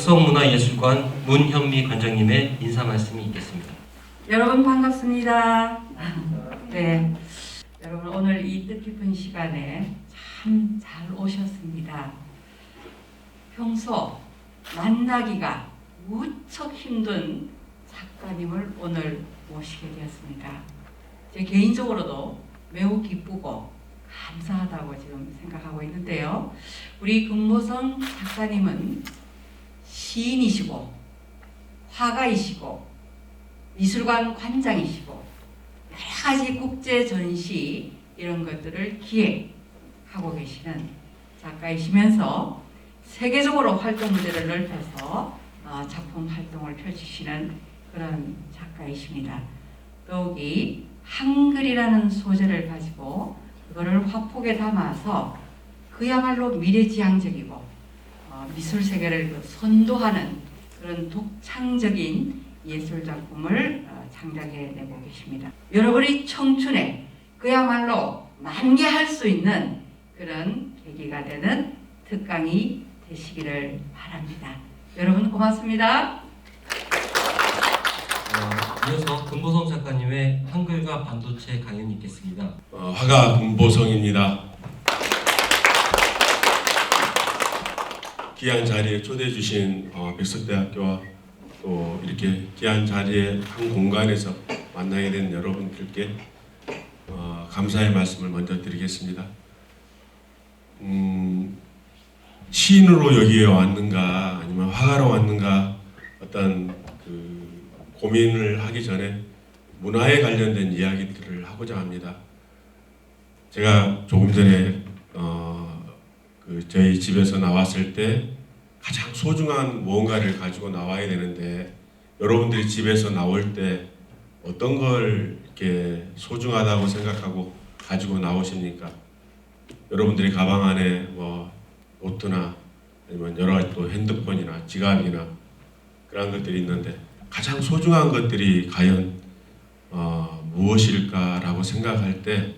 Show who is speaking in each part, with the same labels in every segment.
Speaker 1: 역성문화예술관 문현미 관장님의 인사 말씀이 있겠습니다.
Speaker 2: 여러분 반갑습니다. 네, 여러분 오늘 이 뜻깊은 시간에 참 잘 오셨습니다. 평소 만나기가 무척 힘든 작가님을 오늘 모시게 되었습니다. 제 개인적으로도 매우 기쁘고 감사하다고 지금 생각하고 있는데요. 우리 금보성 작가님은 시인이시고 화가이시고 미술관 관장이시고 여러 가지 국제 전시 이런 것들을 기획하고 계시는 작가이시면서 세계적으로 활동 무대를 넓혀서 작품 활동을 펼치시는 그런 작가이십니다. 더욱이 한글이라는 소재를 가지고 그거를 화폭에 담아서 그야말로 미래지향적이고 미술 세계를 선도하는 그런 독창적인 예술 작품을 창작해내고 계십니다. 여러분의 청춘에 그야말로 만개할 수 있는 그런 계기가 되는 특강이 되시기를 바랍니다. 여러분 고맙습니다.
Speaker 1: 이어서 금보성 작가님의 한글과 반도체 강연이 있겠습니다.
Speaker 3: 화가 금보성입니다. 귀한 자리에 초대해 주신 백석대학교와 또 이렇게 귀한 자리에 한 공간에서 만나게 된 여러분들께 감사의 말씀을 먼저 드리겠습니다. 시인으로 여기에 왔는가 아니면 화가로 왔는가 어떤 고민을 하기 전에 문화에 관련된 이야기들을 하고자 합니다. 제가 조금 전에 저희 집에서 나왔을 때 가장 소중한 무언가를 가지고 나와야 되는데 여러분들이 집에서 나올 때 어떤 걸 이렇게 소중하다고 생각하고 가지고 나오십니까? 여러분들이 가방 안에 뭐 노트나 아니면 여러 가지 또 핸드폰이나 지갑이나 그런 것들이 있는데 가장 소중한 것들이 과연 무엇일까라고 생각할 때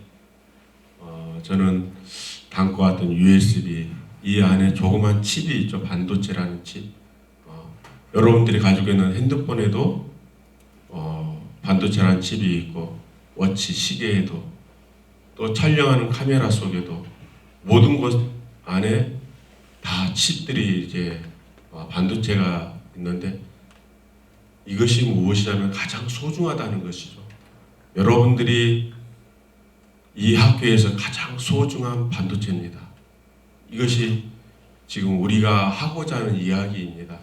Speaker 3: 저는 담고 왔던 USB 이 안에 조그만 칩이 있죠. 반도체라는 칩. 여러분들이 가지고 있는 핸드폰에도 반도체라는 칩이 있고 워치 시계에도 또 촬영하는 카메라 속에도 모든 것 안에 다 칩들이 이제 반도체가 있는데 이것이 무엇이냐면 가장 소중하다는 것이죠. 여러분들이 이 학교에서 가장 소중한 반도체입니다. 이것이 지금 우리가 하고자 하는 이야기입니다.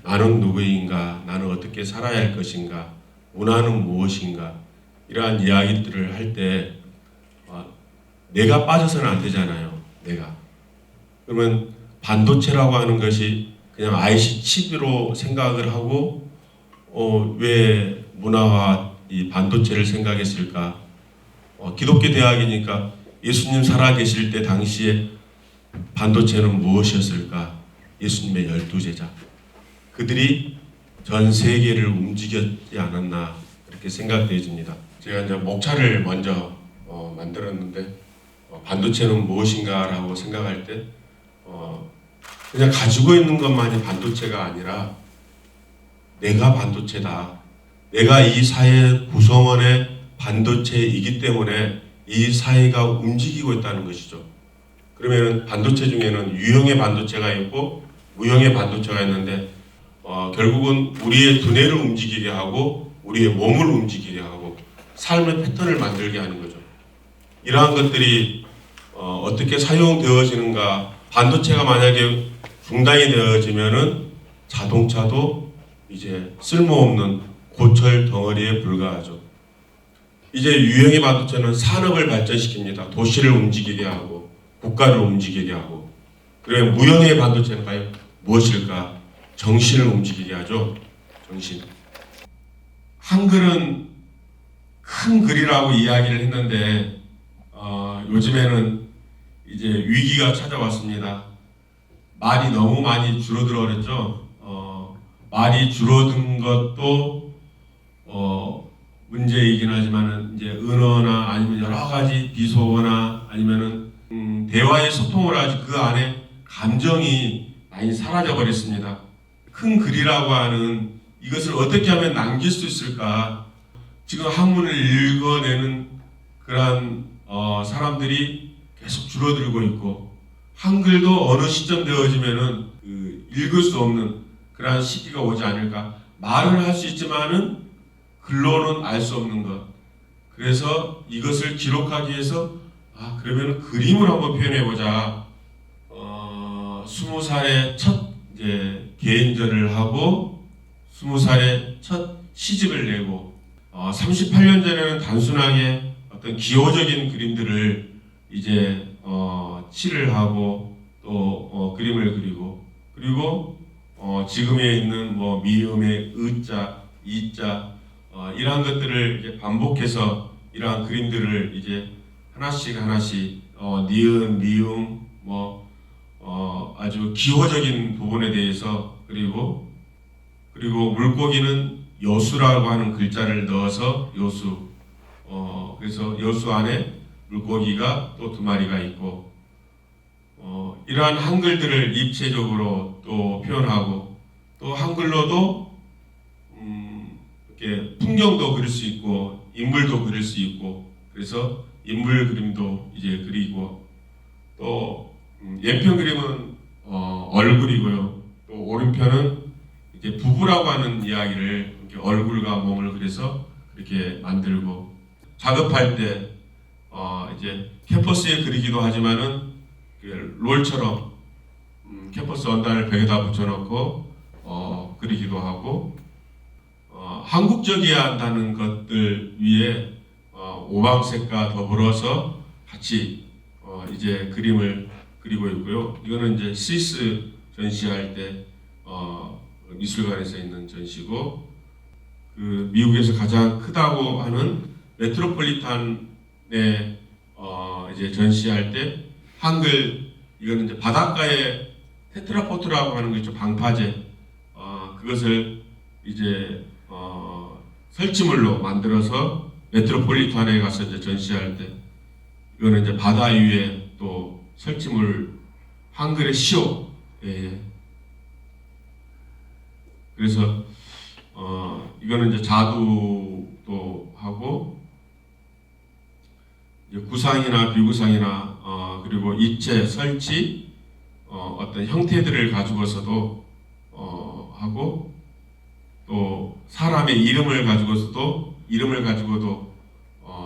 Speaker 3: 나는 누구인가? 나는 어떻게 살아야 할 것인가? 문화는 무엇인가? 이러한 이야기들을 할 때 내가 빠져서는 안 되잖아요. 내가. 그러면 반도체라고 하는 것이 그냥 IC 칩으로 생각을 하고 왜 문화와 이 반도체를 생각했을까? 기독교 대학이니까 예수님 살아계실 때 당시에 반도체는 무엇이었을까? 예수님의 12제자. 그들이 전 세계를 움직였지 않았나 그렇게 생각되어집니다. 제가 이제 목차를 먼저 만들었는데 반도체는 무엇인가라고 생각할 때 그냥 가지고 있는 것만이 반도체가 아니라 내가 반도체다. 내가 이 사회 구성원의 반도체이기 때문에 이 사회가 움직이고 있다는 것이죠. 그러면 반도체 중에는 유형의 반도체가 있고 무형의 반도체가 있는데 결국은 우리의 두뇌를 움직이게 하고 우리의 몸을 움직이게 하고 삶의 패턴을 만들게 하는 거죠. 이러한 것들이 어떻게 사용되어지는가. 반도체가 만약에 중단이 되어지면은 자동차도 이제 쓸모없는 고철 덩어리에 불과하죠. 이제 유형의 반도체는 산업을 발전시킵니다. 도시를 움직이게 하고 국가를 움직이게 하고. 그리고 무형의 반도체는 과연 무엇일까? 정신을 움직이게 하죠. 정신. 한글은 큰 글이라고 이야기를 했는데 요즘에는 이제 위기가 찾아왔습니다. 말이 너무 많이 줄어들어 버렸죠. 말이 줄어든 것도 문제이긴 하지만은 이제 언어나 아니면 여러 가지 비속어나 아니면은 대화의 소통을 하지 그 안에 감정이 많이 사라져 버렸습니다. 큰 글이라고 하는 이것을 어떻게 하면 남길 수 있을까? 지금 한문을 읽어내는 그러한 사람들이 계속 줄어들고 있고 한글도 어느 시점 되어지면은 읽을 수 없는 그러한 시기가 오지 않을까? 말을 할 수 있지만은 글로는 알 수 없는 것. 그래서 이것을 기록하기 위해서 그러면 그림을 한번 표현해 보자. 20살에 첫 이제 개인전을 하고 20살에 첫 시집을 내고 38년 전에는 단순하게 어떤 기호적인 그림들을 이제 칠을 하고 또 그림을 그리고 그리고 지금에 있는 뭐 미음의 의자, 이자 이러한 것들을 이제 반복해서 이러한 그림들을 이제 하나씩 니은, 미음 아주 기호적인 부분에 대해서 그리고 물고기는 여수라고 하는 글자를 넣어서 여수 그래서 여수 안에 물고기가 또 2마리가 있고 이러한 한글들을 입체적으로 또 표현하고 또 한글로도 이렇게 풍경도 그릴 수 있고 인물도 그릴 수 있고 그래서 인물 그림도 이제 그리고 또 왼편 그림은 얼굴이고요. 또 오른편은 이렇게 부부라고 하는 이야기를 이렇게 얼굴과 몸을 그려서 이렇게 만들고 작업할 때 이제 캔버스에 그리기도 하지만은 롤처럼 캔버스 원단을 벽에다 붙여놓고 그리기도 하고 한국적이어야 한다는 것들 위에 오방색과 더불어서 같이 이제 그림을 그리고 있고요. 이거는 이제 스위스 전시할 때 미술관에서 있는 전시고 그 미국에서 가장 크다고 하는 메트로폴리탄에 이제 전시할 때 한글 이거는 이제 바닷가에 테트라포트라고 하는 거 있죠. 방파제 그것을 이제 설치물로 만들어서 메트로폴리탄에 가서 이제 전시할 때 이거는 이제 바다 위에 또 설치물 한글의 시오 그래서 이거는 이제 자두도 하고 이제 구상이나 비구상이나 그리고 입체 설치 어떤 형태들을 가지고서도 하고 또 사람의 이름을 가지고도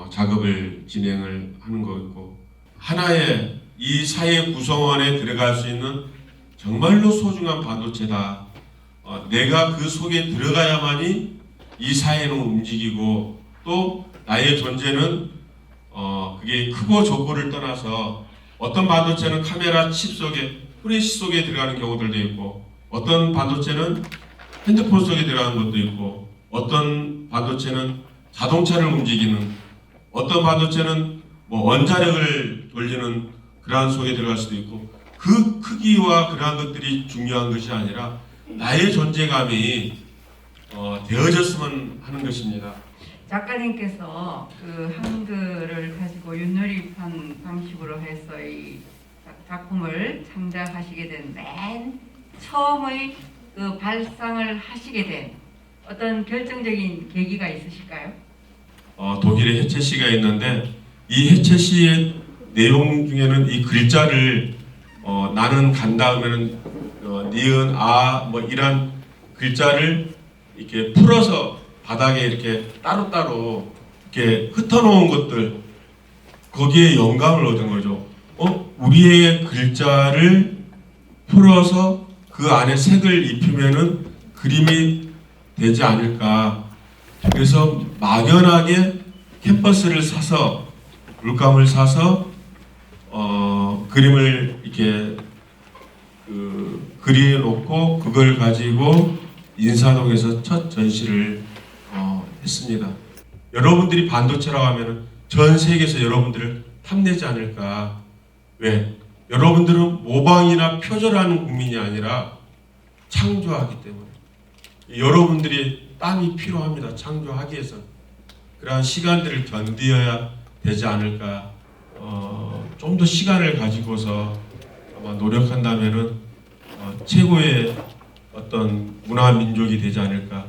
Speaker 3: 작업을 진행을 하는 거고 하나의 이 사회 구성원에 들어갈 수 있는 정말로 소중한 반도체다. 내가 그 속에 들어가야만이 이 사회는 움직이고 또 나의 존재는 그게 크고 적고를 떠나서 어떤 반도체는 카메라 칩 속에 프레시 속에 들어가는 경우들도 있고 어떤 반도체는 핸드폰 속에 들어가는 것도 있고 어떤 반도체는 자동차를 움직이는 어떤 반도체는 뭐 원자력을 돌리는 그러한 속에 들어갈 수도 있고 그 크기와 그러한 것들이 중요한 것이 아니라 나의 존재감이 되어졌으면 하는 것입니다.
Speaker 2: 작가님께서 그 한글을 가지고 윷놀이판 방식으로 해서 이 작품을 창작하시게 된 맨 처음의 그 발상을 하시게 된 어떤 결정적인 계기가 있으실까요?
Speaker 3: 독일에 해체 시가 있는데 이 해체 시의 내용 중에는 이 글자를 나는 간다 하면은 니은 뭐 이런 글자를 이렇게 풀어서 바닥에 이렇게 따로따로 이렇게 흩어놓은 것들 거기에 영감을 얻은 거죠. 우리의 글자를 풀어서 그 안에 색을 입히면은 그림이 되지 않을까. 그래서 막연하게 캔버스를 사서 물감을 사서 그림을 이렇게 그려놓고 그걸 가지고 인사동에서 첫 전시를 했습니다. 여러분들이 반도체라고 하면 전 세계에서 여러분들을 탐내지 않을까. 왜? 여러분들은 모방이나 표절하는 국민이 아니라 창조하기 때문에 여러분들이 땀이 필요합니다. 창조하기 위해서 그러한 시간들을 견디어야 되지 않을까. 좀 더 시간을 가지고서 아마 노력한다면은 최고의 어떤 문화 민족이 되지 않을까.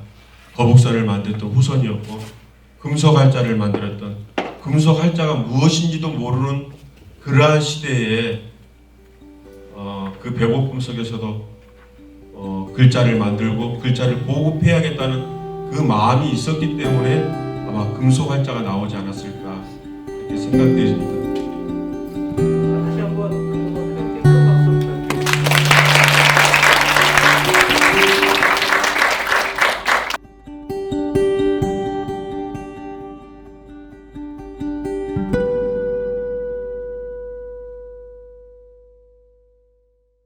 Speaker 3: 거북선을 만들었던 후손이었고 금속 활자를 만들었던 금속 활자가 무엇인지도 모르는 그러한 시대에 그 배고픔 속에서도 글자를 만들고 글자를 보급해야겠다는 그 마음이 있었기 때문에 아마 금속 활자가 나오지 않았을까 이렇게 생각됩니다.